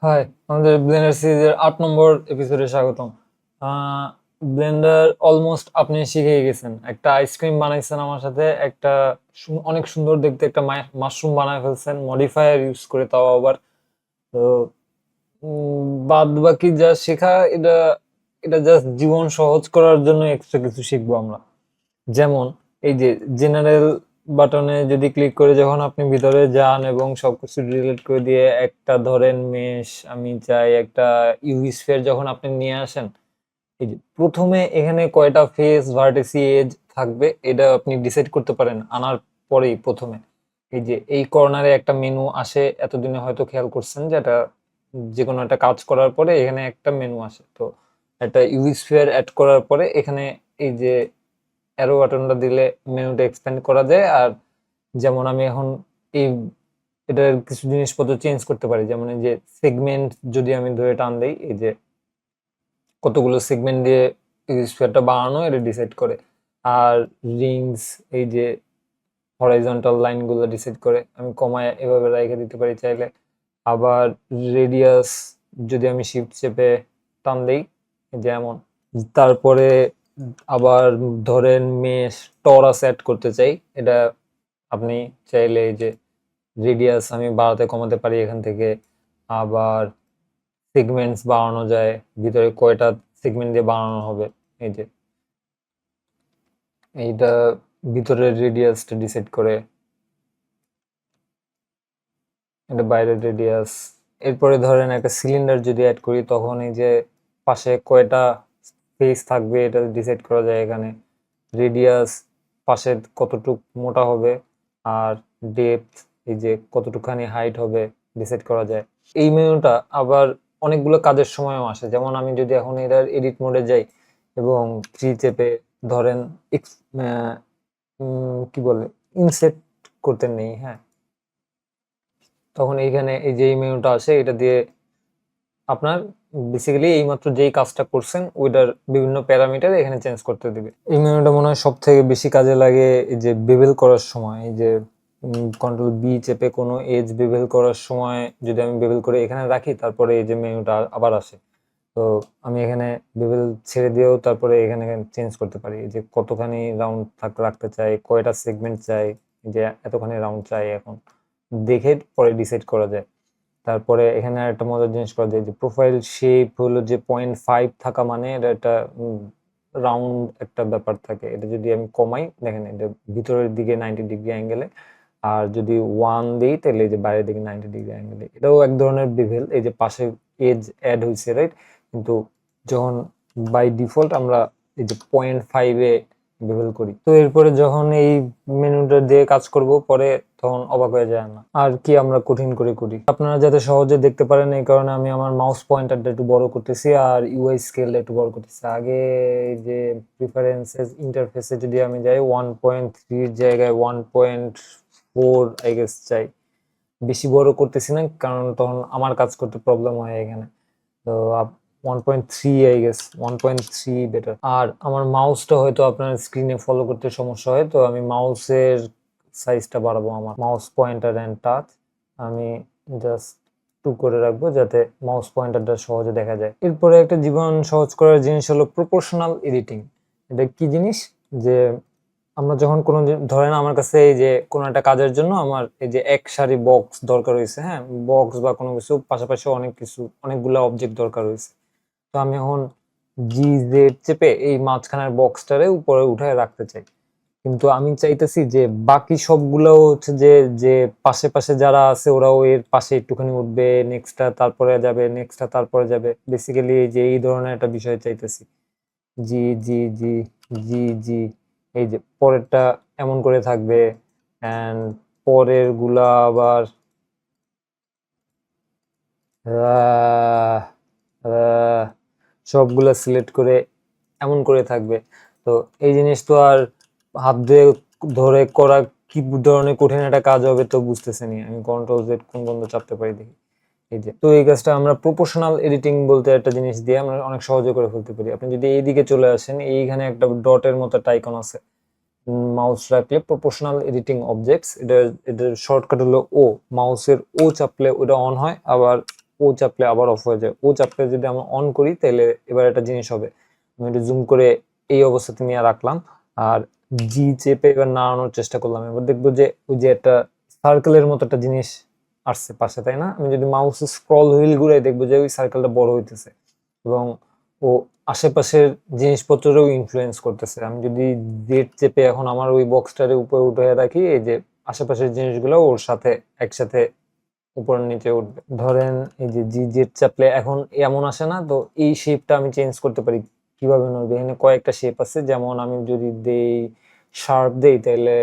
High, আমাদের Blender সিরিজের ৮ নম্বর এপিসোডে স্বাগতম। ব্লেন্ডার অলমোস্ট আপনি শিখে গেছেন। একটা আইসক্রিম বানাইছেন আমার সাথে, একটা অনেক সুন্দর দেখতে একটা মাশরুম বানায় ফেলছেন মডিফায়ার ইউজ করে, তাও আবার। তো বাদ বাকি যা শেখা, এটা এটা জাস্ট জীবন সহজ করার জন্য এক্সট্রা কিছু শিখবো আমরা। যেমন এই যে জেনারেল বাটনে যদি ক্লিক করে যখন আপনি ভিতরে যান এবং সবকিছু ডিলিট করে দিয়ে একটা ধরেন মেশ আমি চাই একটা ইউভি স্ফিয়ার যখন আপনি নিয়ে আসেন, এই যে প্রথমে এখানে কয়টা ফেস ভার্টেসি এজ থাকবে এটা আপনি ডিসাইড করতে পারেন আনার পরেই। প্রথমে এই যে এই কর্নারে একটা মেনু আসে, এতদিনে হয়তো খেয়াল করছেন যে এটা যে কোনো একটা কাজ করার পরে এখানে একটা মেনু আসে। তো একটা ইউভি স্ফিয়ার অ্যাড করার পরে এখানে এই যে অ্যারো বাটনটা দিলে মেনুটা এক্সপ্যান্ড করা যায়। আর যেমন আমি এখন এই এটার কিছু জিনিসপত্র চেঞ্জ করতে পারি, যেমন এই যে সেগমেন্ট যদি আমি ধরে টান দেই, এই যে কতগুলো সেগমেন্ট দিয়ে স্ফিয়ারটা বানানো এটা ডিসাইড করে। আর রিংস এই যে হরাইজন্টাল লাইনগুলো ডিসাইড করে, আমি কমায় এভাবে রেখে দিতে পারি চাইলে। আবার রেডিয়াস যদি আমি শিফট চেপে টান দেই যেমন, তারপরে আবার ধরেন মেশ টরাস অ্যাড করতে চাই, এটা আপনি চাইলে এই যে রেডিয়াস আমি বাড়াতে কমাতে পারি এখান থেকে। আবার সেগমেন্টস বাড়ানো যায়, ভিতরে কয়টা সেগমেন্ট দিয়ে বানানো হবে, এই যে এইটা ভিতরের রেডিয়াসটা ডিসাইড করে, এটা বাইরের রেডিয়াস। এরপরে ধরেন একটা সিলিন্ডার যদি অ্যাড করি তখন এই যে পাশে কয়টা ফেস থাকবে এটা ডিসাইড করা যায় এখানে। রেডিয়াস পাশে কতটুক মোটা হবে, আর ডেপথ এই যে কতটুকখানি হাইট হবে ডিসাইড করা যায়। এই মেনুটা আবার অনেকগুলো কাজের সময়ও আসে, যেমন আমি যদি এখন এটার এডিট মোডে যাই এবং থ্রি চেপে ধরেন কি বলে ইনসেট করতে নেই, হ্যাঁ, তখন এইখানে এই যে এই মেনুটা আসে, এটা দিয়ে আপনার বেসিক্যালি এইমাত্র যেই কাজটা করছেন ওইটার বিভিন্ন প্যারামিটার এখানে চেঞ্জ করতে দিবে। এই মেনুটা মনে হয় সব থেকে বেশি কাজে লাগে এই যে বেভেল করার সময়। এই যে কন্ট্রোল বি চেপে কোনো এজ বেভেল করার সময় যদি আমি বেভেল করে এখানে রাখি, তারপরে এই যে মেনুটা আবার আসে। তো আমি এখানে বেভেল ছেড়ে দিয়েও তারপরে এখানে চেঞ্জ করতে পারি যে কতখানি রাউন্ড রাখতে চাই, কয়টা সেগমেন্ট চাই, যে এতখানি রাউন্ড চাই এখন দেখে পরে ডিসাইড করা যায়। তারপরে এখানে একটা মজার জিনিস করা যায় যে প্রোফাইল শেপ হলো যে 0.5 থাকা মানে এটা একটা রাউন্ড একটা ব্যাপার থাকে। এটা যদি আমি কমাই দেখেন এটা ভিতরের দিকে 90 ডিগ্রি অ্যাঙ্গেলে, আর যদি 1 দিই তাহলে এই যে বাইরের দিকে 90 ডিগ্রি অ্যাঙ্গেলে। এটাও এক ধরনের বেভেল, এই যে পাশে এজ অ্যাড হয়েছে, রাইট? কিন্তু যখন বাই ডিফল্ট আমরা এই যে 0.5-এ বেভেল করি, তো এরপরে যখন এই মেনুটা দিয়ে কাজ করব পরে তখন অবাক হয়ে যায় না আর কি আমরা কঠিন করে করি। আপনারা যাতে সহজে দেখতে পারেন এই কারণে আমি আমার মাউস পয়েন্টারটা একটু বড় করতেছি আর ইউআই স্কেলটা একটু বড় করতেছি। আগে এই যে প্রিফারেন্সেস ইন্টারফেসে যদি আমি যাই 1.3 এর জায়গায় 1.4 আই গেস চাই। বেশি বড় করতেছি না কারণ তখন আমার কাজ করতে প্রবলেম হয় এখানে। তো 1.3 আই গেস 1.3 বেটার। আর আমার মাউসটা হয়তো আপনার স্ক্রিনে ফলো করতে সমস্যা হয়, তো আমি মাউসের সাইজটা বাড়াবো। আমার মাউস পয়েন্টার অ্যান্ড টাচ আমি জাস্ট 2 করে রাখবো যাতে মাউস পয়েন্টারটা সহজে দেখা যায়। এরপরে একটা জীবন সহজ করার জিনিস হলো প্রপোর্শনাল এডিটিং। এটা কি জিনিস? যে আমরা যখন কোনো ধরেন আমার কাছে এই যে কোনো একটা কাজের জন্য আমার এই যে এক সারি বক্স দরকার হয়েছে, হ্যাঁ, বক্স বা কোনো কিছু পাশাপাশি অনেক কিছু অনেকগুলা অবজেক্ট দরকার হয়েছে। তো আমি এখন জি জেড চেপে এই মাঝখানের বক্সটারে উপরে উঠায় রাখতে চাই, কিন্তু আমি চাইতেছি যে বাকি সবগুলোও হচ্ছে যে যে পাশে পাশে যারা আছে ওরাও এর পাশে একটুখানি উঠবে, নেক্সটটা তারপরে যাবে, নেক্সটটা তারপরে যাবে। বেসিক্যালি এই যে এই ধরনের একটা বিষয় চাইতেছি, জি জি জি জি জি, এই যে পরেরটা এমন করে থাকবে অ্যান্ড পরের গুলা আবার সবগুলা সিলেক্ট করে এমন করে থাকবে। তো এই জিনিস তো আর হাত দিয়ে ধরে করা কি ধরনের কঠিন একটা কাজ হবে তো বুঝতেছেনি। আমি কন্ট্রোল জেড কোন বন্ধ চাপতে পারি দেখি, এই যে। তো এই কাজটা আমরা প্রপোর্শনাল এডিটিং বলতে একটা জিনিস দিয়ে আমরা অনেক সহজে করে ফেলতে পারি। আপনি যদি এইদিকে চলে আসেন, এইখানে একটা ডটের মতো একটা আইকন আছে, মাউস রাখলে প্রপোর্শনাল এডিটিং অবজেক্টস, এটার শর্টকাট হলো ও। মাউসের ও চাপলে ওটা অন হয়, আবার ও ও চাপলে আবার অফ হয়ে যায়। ও চাপলে যদি আমরা অন করি তাহলে এবার একটা জিনিস হবে, আমি একটু জুম করে এই অবস্থাতে নিয়ে রাখলাম আর জি চেপে এবার নাড়ানোর চেষ্টা করলাম। এবার দেখবো যে ওই যে একটা সার্কেলের মতো একটা জিনিস আসছে পাশে, তাই না? আমি যদি মাউস স্ক্রল হুইল ঘুরে দেখবো যে ওই সার্কেলটা বড় হইতেছে এবং ও আশেপাশের জিনিসপত্রেরও ইনফ্লুয়েন্স করতেছে। আমি যদি জেড চেপে এখন আমার ওই বক্সটারে উপরে উঠে রাখি, এই যে আশেপাশের জিনিসগুলো ওর সাথে একসাথে উপর নিচে উঠবে। ধরেন এই যে জি জেড চাপলে এখন এমন আসে না, তো এই শেপটা আমি চেঞ্জ করতে পারি। কিভাবে নড়বে? এখানে কয়েকটা শেপ আছে, যেমন আমি যদি দেই শার্প দেই তাহলে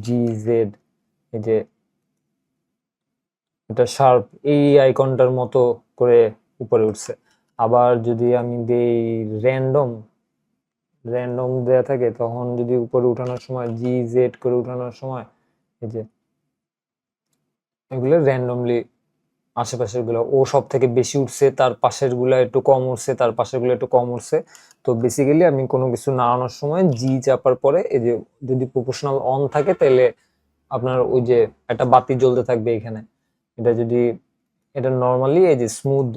জি জেড, এই যে এটা শার্প এই আইকনটার মতো করে উপরে উঠছে। আবার যদি আমি দেই র্যান্ডম, র্যান্ডম দেয়া থাকে তখন যদি উপরে উঠানোর সময় জি জেড করে উঠানোর সময় এই যে এগুলো র্যান্ডমলি আশেপাশের গুলো ও সব থেকে বেশি উঠছে, তার পাশের গুলা একটু কম উঠছে, তার পাশের গুলো একটু কম উঠছে। তো বেসিক্যালি আমি কোনো কিছু নাড়ানোর সময় জি চাপার পরে এই যে যদি প্রপোর্শনাল অন থাকে তাহলে আপনার ওই যে একটা বাতি জ্বলতে থাকবে এখানে। এটা যদি এটা নর্মালি এই যে স্মুথ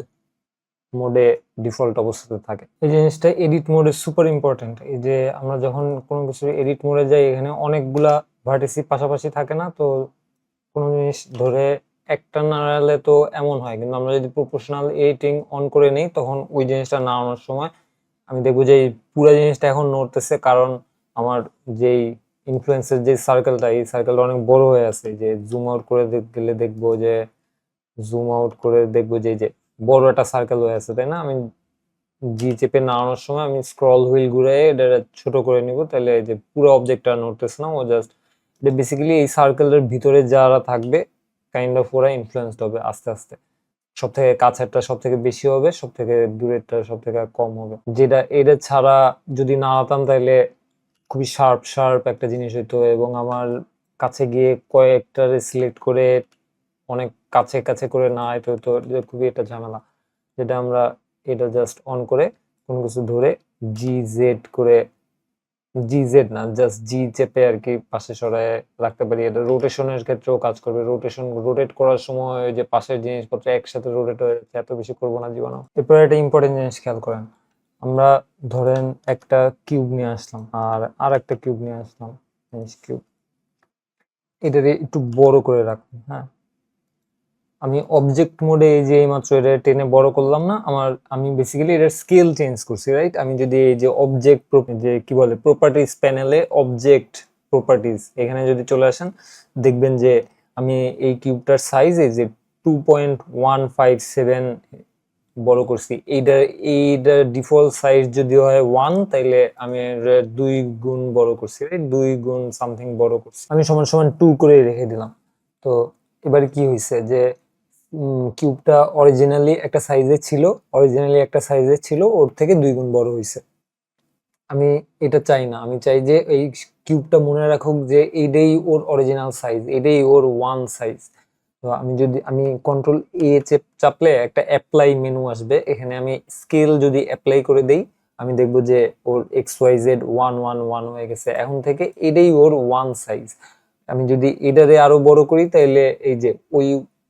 মোডে ডিফল্ট অবস্থাতে থাকে। এই জিনিসটা এডিট মোডে সুপার ইম্পর্টেন্ট। এই যে আমরা যখন কোনো কিছু এডিট মোডে যাই, এখানে অনেকগুলা ভার্টিসি পাশাপাশি থাকে না, তো কোনো জিনিস ধরে একটা নাড়ালে তো এমন হয়, কিন্তু আমরা যদি প্রপোর্শনাল এডিটিং অন করে নিই তখন ওই জিনিসটা নাড়ানোর সময় আমি দেখবো যে এই পুরো জিনিসটা এখন নড়তেছে, কারণ আমার যেই ইনফ্লুয়েন্সের যে সার্কেলটা, এই সার্কেলটা অনেক বড় হয়ে আছে। যে জুম আউট করে গেলে দেখবো যে জুম আউট করে দেখবো যে এই যে বড় একটা সার্কেল হয়ে আছে, তাই না? আমি জি চেপে নাড়ানোর সময় আমি স্ক্রল হুইল ঘুরে এটা ছোট করে নিব, তাহলে এই যে পুরো অবজেক্টটা নড়তেছে না, ও জাস্ট এটা বেসিক্যালি এই সার্কেলের ভিতরে যারা থাকবে কাইন্ড অফ ওরা ইনফ্লুয়েন্সড হবে আস্তে আস্তে। সব থেকে কাছেরটা সব থেকে বেশি হবে, সব থেকে দূরেরটা সব থেকে কম হবে। যেটা এটা ছাড়া যদি নাড়াতাম তাহলে খুবই শার্প শার্প একটা জিনিস হইতো এবং আমার কাছে গিয়ে কয়েকটা সিলেক্ট করে অনেক কাছে কাছে করে নাড়াইতে হতো, এটা খুবই একটা ঝামেলা। যেটা আমরা এটা জাস্ট অন করে কোনো কিছু ধরে জি জেড করে, জি জেড না জাস্ট জি চেপে আর কি পাশে সরায় রাখতে পারি। এটা রোটেশনের ক্ষেত্রেও কাজ করবে। রোটেট করার সময় ওই যে পাশের জিনিসপত্র একসাথে রোটেট হয়ে যাচ্ছে, এত বেশি করবো না জীবনেও। এরপর একটা ইম্পর্টেন্ট জিনিস খেয়াল করেন, আমরা ধরেন একটা কিউব নিয়ে আসলাম আর একটা কিউব নিয়ে আসলাম, কিউব এটারে একটু বড় করে রাখুন। হ্যাঁ, আমি অবজেক্ট মোডে এই যে এইমাত্র এটা টেনে বড় করলাম না, আমি বেসিক্যালি এটার স্কেল চেঞ্জ করছি, রাইট? আমি যদি এই যে অবজেক্ট যে কি বলে প্রপার্টিজ প্যানেলে অবজেক্ট প্রপার্টিজ এখানে যদি চলে আসেন, দেখবেন যে আমি এই কিউবটার সাইজ এই যে 2.157 বড় করছি। এইটার ডিফল্ট সাইজ যদি হয় 1, তাইলে আমি 2 গুণ বড় করছি, রাইট? 2 গুণ সামথিং বড় করছি, আমি সমান সমান 2 করে রেখে দিলাম। তো এবারে কি হয়েছে যে কিউবটা অরিজিনালি একটা সাইজে ছিল, ওর থেকে 2 গুণ বড় হয়েছে। আমি এটা চাই না, আমি চাই যে এই কিউবটা মনে রাখুক যে এইটাই ওর অরিজিনাল সাইজ, এটাই ওর 1 সাইজ। তো আমি কন্ট্রোল এ চাপলে একটা অ্যাপ্লাই মেনু আসবে, এখানে আমি স্কেল যদি অ্যাপ্লাই করে দেই আমি দেখবো যে ওর XYZ 111 হয়ে গেছে। এখন থেকে এটাই ওর 1 সাইজ। আমি যদি এটারে আরো বড় করি তাহলে এই যে ওই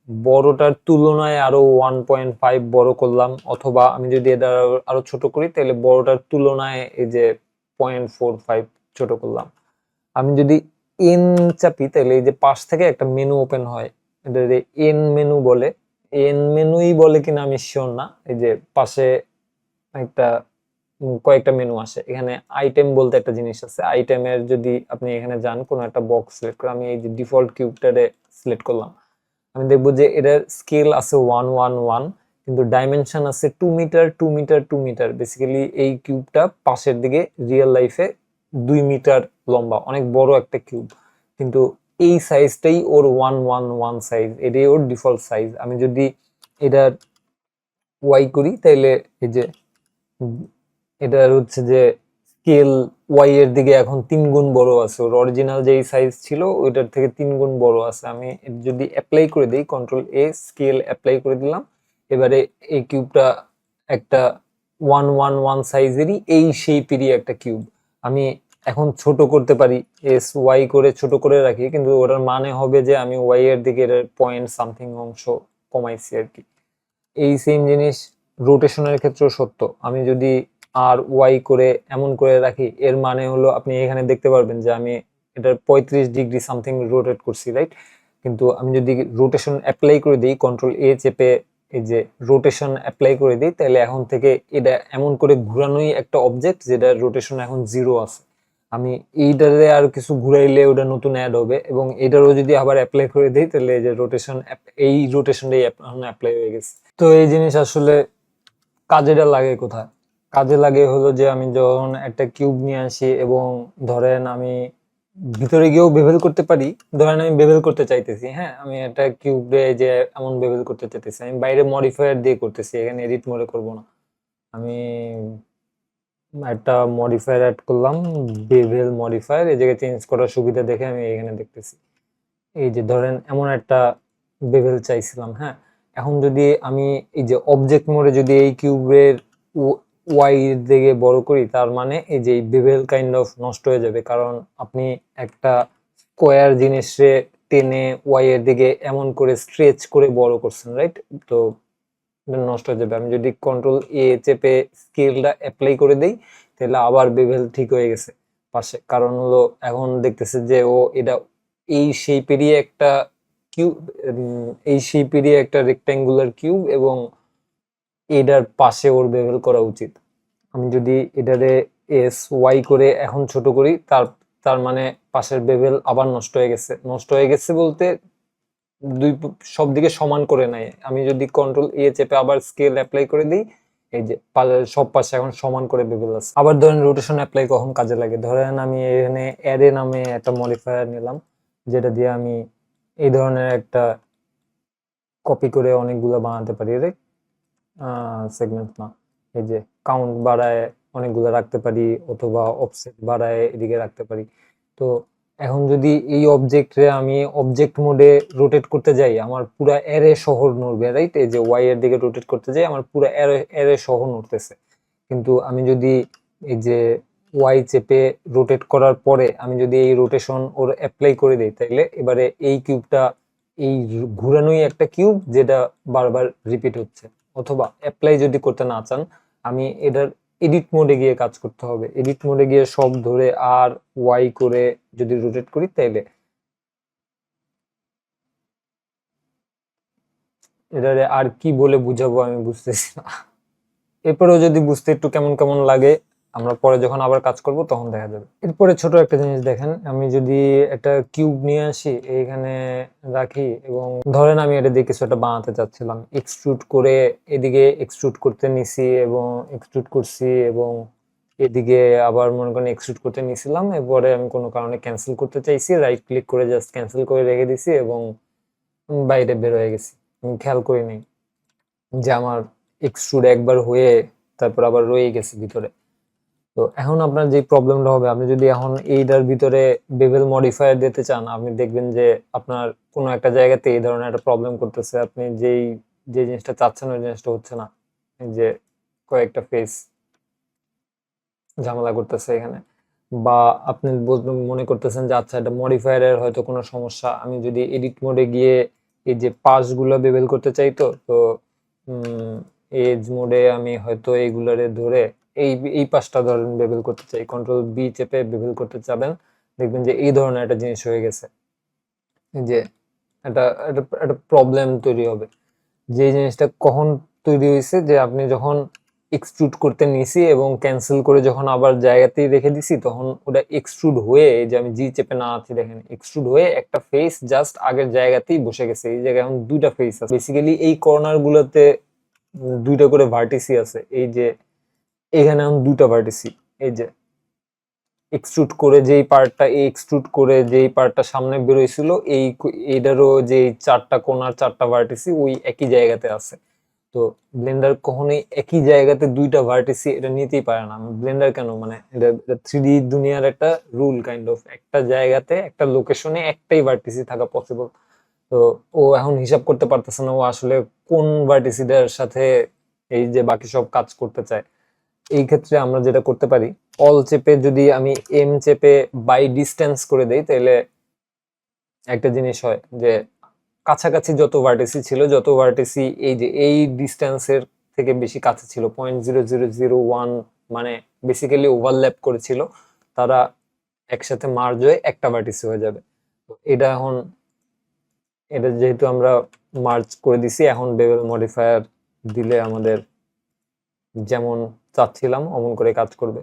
বড়টার তুলনায় আরো 1.5 বড় করলাম, অথবা আমি যদি এটা আরো ছোট করি তাহলে বড়টার তুলনায় এই যে 0.45 ছোট করলাম। আমি যদি এন চাপি তাহলে এই যে পাশ থেকে একটা মেনু ওপেন হয়, এটা এন মেনু বলে। এন মেনুই বলে কিনা আমি শিওর না। এই যে পাশে একটা কয়েকটা মেনু আসে, এখানে আইটেম বলতে একটা জিনিস আছে। আইটেমের যদি আপনি এখানে যান কোনো একটা বক্স সিলেক্ট করে, আমি এই যে ডিফল্ট কিউবটারে সিলেক্ট করলাম, আমি দেখবো যে এটার স্কেল আছে 111, কিন্তু ডাইমেনশন আছে 2 মিটার 2 মিটার 2 মিটার। বেসিক্যালি এই কিউবটা পাশের দিকে রিয়েল লাইফে 2 মিটার লম্বা, অনেক বড় একটা কিউব, কিন্তু এই সাইজটাই ওর 111 সাইজ, এটাই ওর ডিফল্ট সাইজ। আমি যদি এটার ওয়াই করি তাহলে এই যে এটার হচ্ছে যে স্কেল ওয়াই এর দিকে এখন 3 গুণ বড় আছে, ওর অরিজিনাল যেই সাইজ ছিল ওইটার থেকে 3 গুণ বড় আছে। আমি যদি অ্যাপ্লাই করে দিই কন্ট্রোল এ স্কেল অ্যাপ্লাই করে দিলাম, এবারে এই কিউবটা একটা 111 সাইজেরই এই শেপেরই একটা কিউব। আমি এখন ছোট করতে পারি, এস ওয়াই করে ছোট করে রাখি, কিন্তু ওটার মানে হবে যে আমি ওয়াই এর দিকে পয়েন্ট সামথিং অংশ কমাইছি আর কি। এই সেম জিনিস রোটেশনের ক্ষেত্রেও সত্য। আমি যদি আর ওয়াই করে এমন করে রাখি, এর মানে হলো আপনি এখানে দেখতে পারবেন যে আমি এটার 35 ডিগ্রি সামথিং রোটেট করছি, রাইট? কিন্তু আমি যদি রোটেশন অ্যাপ্লাই করে দিই, কন্ট্রোল এ চেপে এই যে রোটেশন অ্যাপ্লাই করে দিই, তাহলে এখন থেকে এটা এমন করে ঘুরানোই একটা অবজেক্ট যেটা রোটেশন এখন 0 আছে। আমি এইটারে আর কিছু ঘুরাইলে ওটা নতুন অ্যাড হবে, এবং এটারও যদি আবার অ্যাপ্লাই করে দিই তাহলে এই যে রোটেশন, এই রোটেশনটাই এখন অ্যাপ্লাই হয়ে গেছে। তো এই জিনিস আসলে কাজেটা লাগে কোথায়? কাজে লাগে হলো যে আমি যখন একটা কিউব নিয়ে আসি এবং ধরেন আমি ভিতরে গিয়েও বেভেল করতে পারি। ধরেন আমি বেভেল করতে চাইতেছি, হ্যাঁ, আমি একটা কিউবে যে এমন বেভেল করতে চাইতেছি, আমি বাইরে মডিফায়ার দিয়ে করতেছি, এখানে এডিট মোডে করব না। আমি একটা মডিফায়ার অ্যাড করলাম, বেভেল মডিফায়ার, এই জায়গায় চেঞ্জ করার সুবিধা দেখে আমি এখানে দেখতেছি। এই যে ধরেন এমন একটা বেভেল চাইছিলাম, হ্যাঁ। এখন যদি আমি এই যে অবজেক্ট মোডে যদি এই কিউবের ওয়াই দিকে বড় করি, তার মানে এই যে বেভেল কাইন্ড অফ নষ্ট হয়ে যাবে, কারণ আপনি একটা স্কোয়ার জিনিসে টেনে ওয়াই এর দিকে এমন করে স্ট্রেচ করে বড় করছেন, রাইট? তো নষ্ট হয়ে যাবে। আমি যদি কন্ট্রোল এ চেপে স্কেলটা অ্যাপ্লাই করে দেই, তাহলে আবার বেভেল ঠিক হয়ে গেছে পাশে। কারণ হলো এখন দেখতেছে যে ও এটা এই শেপেরই একটা কিউব, এই শেপেরই একটা রেক্ট্যাঙ্গুলার কিউব, এবং এটার পাশে ওর বেভেল করা উচিত। আমি যদি এটারে এস ওয়াই করে এখন ছোট করি, তার তার মানে পাশের বেভেল আবার নষ্ট হয়ে গেছে। নষ্ট হয়ে গেছে বলতে সব দিকে সমান করে নাই। আমি যদি কন্ট্রোল এ চেপে আবার স্কেল অ্যাপ্লাই করে দিই, এই যে সব পাশে এখন সমান করে বেভেল আছে। আবার ধরেন রোটেশন অ্যাপ্লাই কখন কাজে লাগে? ধরেন আমি এখানে অ্যারে নামে একটা মডিফায়ার নিলাম, যেটা দিয়ে আমি এই ধরনের একটা কপি করে অনেকগুলো বানাতে পারি, রাইট? সেগমেন্ট না, এই যে কাউন্ট বাড়ায় অনেকগুলো রাখতে পারি, অথবা অফসেট বাড়ায় এদিকে রাখতে পারি। তো এখন যদি এই অবজেক্টে আমি অবজেক্ট মোডে রোটেট করতে যাই, আমার পুরো অ্যারে শহর নড়বে, রাইট? এই যে ওয়াই এর দিকে রোটেট করতে যাই, আমার পুরো অ্যারে শহর নড়তেছে। কিন্তু আমি যদি এই যে ওয়াই চেপে রোটেট করার পরে আমি যদি এই রোটেশন ওর অ্যাপ্লাই করে দিই, তাহলে এবারে এই কিউবটা, এই ঘুরানোই একটা কিউব যেটা বারবার রিপিট হচ্ছে। অথবা অ্যাপ্লাই যদি করতে না চান, আমি এটার এডিট মোডে গিয়ে কাজ করতে হবে। এডিট মোডে গিয়ে সব ধরে আর ওয়াই করে যদি রোটেট করি, তাইলে এটারে আর কি বলে বুঝাবো আমি বুঝতেছি না। এরপরেও যদি বুঝতে একটু কেমন কেমন লাগে, আমরা পরে যখন আবার কাজ করব তখন দেখা যাবে। এরপরে ছোট একটা জিনিস দেখেন, আমি যদি একটা কিউব নিয়ে আসি, এইখানে রাখি, এবং ধরেন আমি এটা দিয়ে কিছু একটা বানাতে চাচ্ছিলাম, এক্সট্রুড করে এদিকে এক্সট্রুড করতে নিছি এবং এক্সট্রুড করছি, এবং এদিকে আবার মনে করেন এক্সট্রুড করতে নিছিলাম, এরপরে আমি কোনো কারণে ক্যান্সেল করতে চাইছি, রাইট ক্লিক করে জাস্ট ক্যান্সেল করে রেখে দিছি এবং বাইরে বের হয়ে গেছি। আমি খেয়াল করিনি যে আমার এক্সট্রুড একবার হয়ে তারপর আবার রয়ে গেছে ভিতরে। তো এখন আপনার যে প্রবলেমটা হবে, আপনি যদি এখন এইটার ভিতরে বেভেল মডিফায়ার দিতে চান, আপনি দেখবেন যে আপনার কোনো একটা জায়গাতে এই ধরনের একটা প্রবলেম করতেছে। আপনি যে জিনিসটা চাচ্ছেন ওই জিনিসটা হচ্ছে না। এই যে কয়েকটা ফেস ঝামেলা করতেছে এখানে, বা আপনি মনে করতেছেন যে আচ্ছা এটা মডিফায়ারের হয়তো কোনো সমস্যা। আমি যদি এডিট মোডে গিয়ে এই যে পাসগুলো বেভেল করতে চাই, তো এজ মোডে আমি হয়তো এইগুলারে ধরে এই পাশটা ধরেন বেভেল করতে চাই, কন্ট্রোল বি চেপে বেভেল করতে চাবেন, দেখবেন যে এই ধরনের একটা জিনিস হয়ে গেছে। যে একটা একটা প্রবলেম তৈরি হবে। যে জিনিসটা কখন তৈরি হয়েছে, যে আপনি যখন এক্সট্রুড করতে নিছি এবং ক্যান্সেল করে যখন আবার জায়গাতেই রেখে দিছি, তখন ওটা এক্সট্রুড হয়ে, এই যে আমি জি চেপে না আছি দেখেন, এক্সট্রুড হয়ে একটা ফেস জাস্ট আগের জায়গাতেই বসে গেছে। এই জায়গায় এখন দুইটা ফেস আছে। বেসিক্যালি এই কর্নার গুলোতে দুইটা করে ভার্টিসি আছে। এই যে এখানে এখন দুইটা ভার্টিসি, এই যে এক্সট্রুড করে যেই পার্টটা, এই এক্সট্রুড করে যেই পার্টটা সামনে বেরোইছিল, এইটারও যে চারটা কোণার চারটা ভার্টিসি ওই একই জায়গাতে আছে। তো ব্লেন্ডার কখনোই একই জায়গাতে দুইটা ভার্টিসি এটা নিতেই পারে না। ব্লেন্ডার কেন, মানে এটা 3D দুনিয়ার একটা রুল কাইন্ড অফ, একটা জায়গাতে একটা লোকেশনে একটাই ভার্টিসি থাকা পসিবল। তো ও এখন হিসাব করতে পারতেছে না ও আসলে কোন ভার্টিসিটার সাথে এই যে বাকি সব কাজ করতে চায়। এই ক্ষেত্রে আমরা যেটা করতে পারি, অল চেপে যদি আমি এম চেপে বাই ডিস্টেন্স করে দেই, তাহলে একটা জিনিস হয় যে কাছাকাছি যত ভার্টেসি ছিল, যত ভার্টেসি এই যে এই ডিস্টেন্সের থেকে বেশি কাছে ছিল, 0.0001, মানে বেসিক্যালি ওভারল্যাপ করেছিল, তারা একসাথে মার্জ হয়ে একটা ভার্টেসি হয়ে যাবে। তো এটা এখন, এটা যেহেতু আমরা মার্জ করে দিছি, এখন বেভেল মডিফায়ার দিলে আমাদের যেমন চাচ্ছিলাম অমন করে কাজ করবে।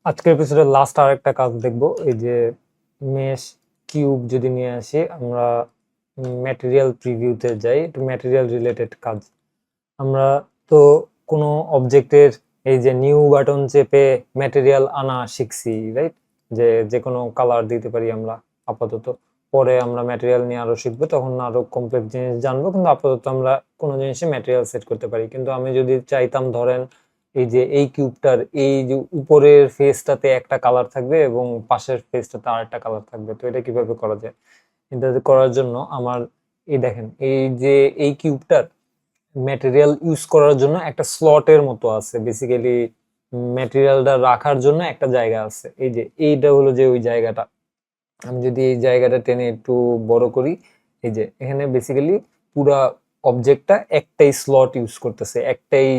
আজকের এপিসোডের লাস্ট আর একটা কাজ দেখবো, এই যে মেশ কিউব যদি নিয়ে আসি, আমরা ম্যাটেরিয়াল প্রিভিউতে যাই, একটু ম্যাটেরিয়াল রিলেটেড কাজ। আমরা তো কোনো অবজেক্টের এই যে নিউ বাটন চেপে ম্যাটেরিয়াল আনা শিখছি, রাইট? যে কোনো কালার দিতে পারি আমরা আপাতত, পরে আমরা ম্যাটেরিয়াল নিয়ে আরো শিখবো, তখন আরো কমপ্লেক্স জিনিস জানবো, কিন্তু আপাতত আমরা কোনো জিনিসে ম্যাটেরিয়াল সেট করতে পারি। কিন্তু আমি যদি চাইতাম, ধরেন এই যে এই কিউবটার এই যে উপরের ফেসটাতে একটা কালার থাকবে এবং পাশের ফেসটাতে আরেকটা কালার থাকবে, তো এটা কিভাবে করা যায়? এটা করার জন্য আমার এই দেখেন, এই যে এই কিউবটার ম্যাটেরিয়াল ইউজ করার জন্য একটা স্লটের মতো আছে, বেসিক্যালি ম্যাটেরিয়ালটা রাখার জন্য একটা জায়গা আছে। এই যে এইটা হলো যে ওই জায়গাটা, আমি যদি এই জায়গাটা টেনে একটু বড় করি, এই যে এখানে বেসিক্যালি পুরা অবজেক্টটা একটাই স্লট ইউজ করতেছে, একটাই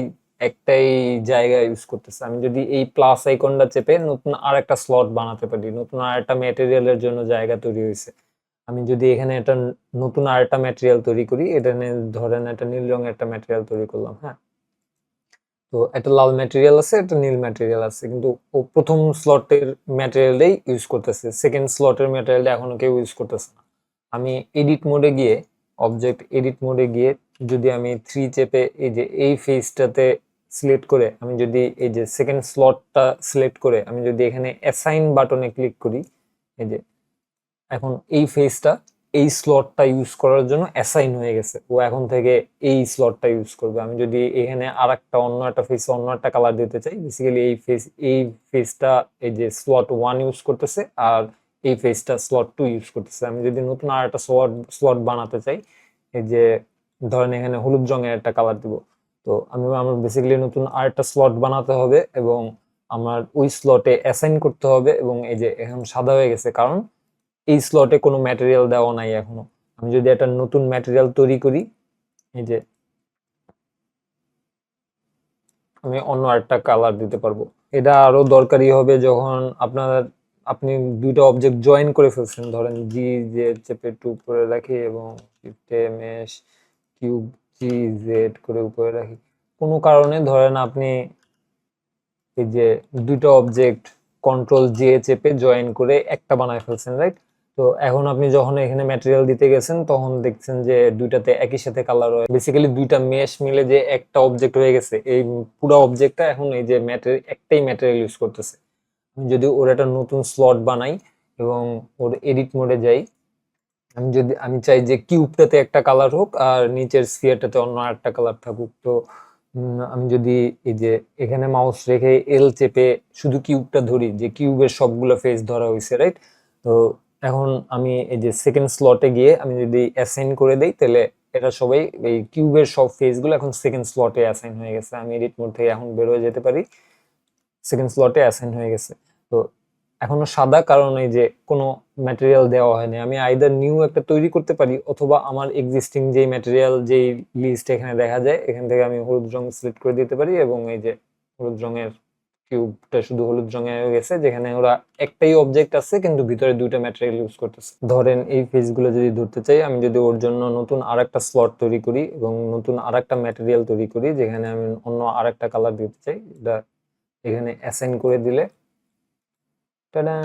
একটাই জায়গা ইউজ করতেছে। আমি যদি এই প্লাস আইকনটা চেপে নতুন আর একটা স্লট বানাতে পারি, নতুন আর একটা ম্যাটেরিয়ালের জন্য জায়গা তৈরি হয়েছে। আমি যদি এখানে একটা নতুন আর একটা ম্যাটেরিয়াল তৈরি করি, এটা ধরেন একটা নীল রঙের একটা ম্যাটেরিয়াল তৈরি করলাম, হ্যাঁ? তো একটা লাল ম্যাটেরিয়াল আছে, একটা নীল ম্যাটেরিয়াল আছে, কিন্তু ও প্রথম স্লটের ম্যাটেরিয়ালটাই ইউজ করতেছে, সেকেন্ড স্লটের ম্যাটেরিয়ালটা এখনো কেউ ইউজ করতেছে না। আমি এডিট মোডে গিয়ে, অবজেক্ট এডিট মোডে গিয়ে যদি আমি 3 চেপে এই যে এই ফেজটাতে সিলেক্ট করে, আমি যদি এই যে সেকেন্ড স্লটটা সিলেক্ট করে আমি যদি এখানে অ্যাসাইন বাটনে ক্লিক করি, এই যে এখন এই ফেজটা এই স্লটটা ইউজ করার জন্য অ্যাসাইন হয়ে গেছে, ও এখন থেকে এই স্লটটা ইউজ করবে। আমি যদি এখানে আরেকটা অন্য একটা ফেজ অন্য একটা কালার দিতে চাই, বেসিক্যালি এই ফেজটা এই যে স্লট 1 ইউজ করতেছে আর এই ফেজটা স্লট 2 ইউজ করতেছে। আমি যদি নতুন আর একটা স্লট বানাতে চাই, এই যে ধরেন এখানে হলুদ রঙের একটা কালার দিব, তো আমার বেসিক্যালি নতুন আর একটা স্লট বানাতে হবে এবং আমার ওই স্লটে অ্যাসাইন করতে হবে, এবং এই যে এখন সাদা হয়ে গেছে, কারণ এই স্লটে কোনো ম্যাটেরিয়াল দেওয়া নাই এখনো। আমি যদি একটা নতুন ম্যাটেরিয়াল তৈরি করি, এই যে আমি অন্য আরেকটা কালার দিতে পারবো। এটা আরো দরকারি হবে যখন আপনি দুইটা অবজেক্ট জয়েন করে ফেলছেন, ধরেন জি জে চেপে একটু উপরে রাখি এবং শিফটে মেশ কিউব জি জেড করে উপরে রাখি, কোনো কারণে ধরেন আপনি এই যে দুইটা অবজেক্ট কন্ট্রোল জে চেপে জয়েন করে একটা বানায় ফেলছেন, রাইট? তো এখন আপনি যখন এখানে ম্যাটেরিয়াল দিতে গেছেন, তখন দেখছেন যে দুইটাতে একই সাথে কালার হয়, বেসিক্যালি দুইটা মেশ মিলে যে একটা অবজেক্ট হয়ে গেছে। এই পুরো অবজেক্টটা এখন এই যে একটাই ম্যাটেরিয়াল ইউজ করতেছে। আমি যদি ওর একটা নতুন স্লট বানাই এবং ওর এডিট মোডে যাই, আমি চাই যে কিউবটাতে একটা কালার হোক আর নিচের স্ফিয়ারটাতে অন্য আরেকটা কালার থাকুক, তো আমি যদি এই যে এখানে মাউস রেখে এল চেপে শুধু কিউবটা ধরি, যে কিউবের সবগুলো ফেস ধরা হয়েছে, রাইট? তো এখন আমি এই যে সেকেন্ড স্লটে গিয়ে আমি যদি অ্যাসাইন করে দেই, তাহলে এটা সবাই এই কিউবের সব ফেসগুলো এখন সেকেন্ড স্লটে অ্যাসাইন হয়ে গেছে। আমি এডিট মোড থেকে এখন বের হয়ে যেতে পারি, সেকেন্ড স্লটে অ্যাসাইন হয়ে গেছে। তো এখনো সাদা, কারণ এই যে কোনো ম্যাটেরিয়াল দেওয়া হয়নি। আমি আইদার নিউ একটা তৈরি করতে পারি, অথবা আমার এক্সিস্টিং যেই ম্যাটেরিয়াল যেই লিস্ট এখানে দেখা যায়, এখান থেকে আমি হলুদ রং সিলেক্ট করে দিতে পারি এবং এই যে হলুদ রঙের কিউবটা শুধু হলুদ রঙে হয়ে গেছে, যেখানে ওরা একটাই অবজেক্ট আছে কিন্তু ভিতরে দুইটা ম্যাটেরিয়াল ইউজ করতেছে। ধরেন এই ফেজগুলো যদি ধরতে চাই, আমি যদি ওর জন্য নতুন আরেকটা স্লট তৈরি করি এবং নতুন আরেকটা ম্যাটেরিয়াল তৈরি করি, যেখানে আমি অন্য আরেকটা কালার দিতে চাই, এটা এখানে অ্যাসাইন করে দিলে টাডা,